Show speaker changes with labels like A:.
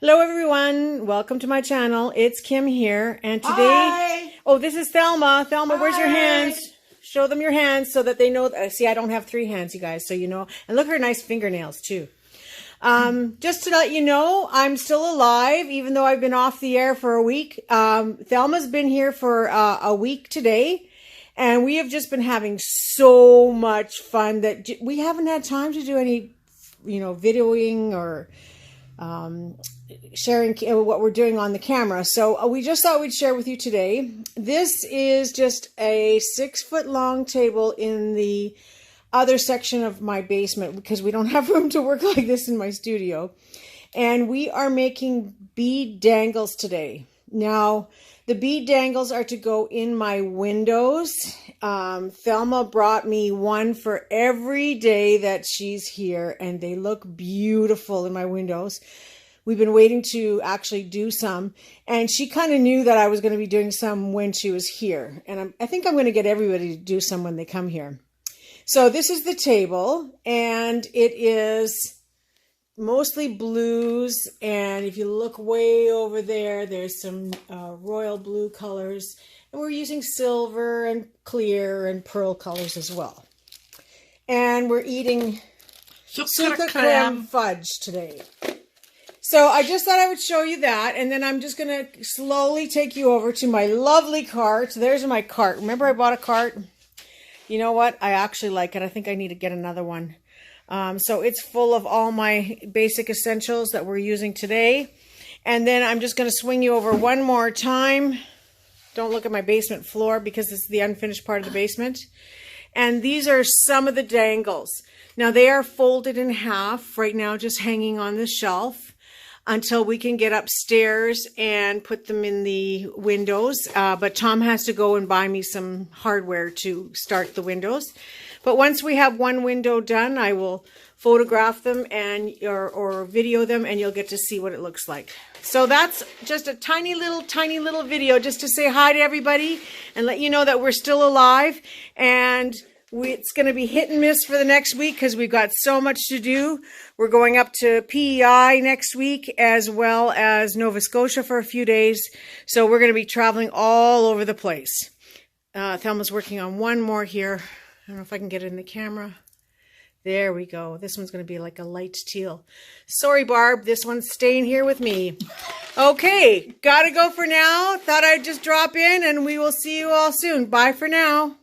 A: Hello everyone, welcome to my channel. It's Kim here, and today,
B: Hi.
A: Oh, this is Thelma. Thelma, where's your
B: Hi.
A: hands? Show them your hands so that they know. See, I don't have 3 hands, you guys, so you know. And look at her nice fingernails too. Just to let you know, I'm still alive, even though I've been off the air for a week. Thelma's been here for a week today, and we have just been having so much fun that we haven't had time to do any, videoing or sharing what we're doing on the camera. So we just thought we'd share with you today. This is just a 6-foot long table in the other section of my basement because we don't have room to work like this in my studio. And we are making bead dangles today. Now, the bead dangles are to go in my windows. Thelma brought me one for every day that she's here, and they look beautiful in my windows. We've been waiting to actually do some, and she kind of knew that I was going to be doing some when she was here. And I think I'm going to get everybody to do some when they come here. So this is the table, and it is mostly blues, and if you look way over there, there's some royal blue colors, and we're using silver and clear and pearl colors as well. And we're eating sucre creme fudge today. So I just thought I would show you that, and then I'm just going to slowly take you over to my lovely cart. There's my cart. Remember I bought a cart? You know what? I actually like it. I think I need to get another one. So it's full of all my basic essentials that we're using today. And then I'm just going to swing you over one more time. Don't look at my basement floor because this is the unfinished part of the basement. And these are some of the dangles. Now they are folded in half right now, just hanging on the shelf until we can get upstairs and put them in the windows. But Tom has to go and buy me some hardware to start the windows. But once we have one window done, I will photograph them and or video them, and you'll get to see what it looks like. So that's just a tiny little video just to say hi to everybody and let you know that we're still alive. And it's going to be hit and miss for the next week because we've got so much to do. We're going up to PEI next week as well as Nova Scotia for a few days. So we're going to be traveling all over the place. Thelma's working on one more here. I don't know if I can get it in the camera. There we go. This one's going to be like a light teal. Sorry, Barb. This one's staying here with me. Okay. Gotta go for now. Thought I'd just drop in, and we will see you all soon. Bye for now.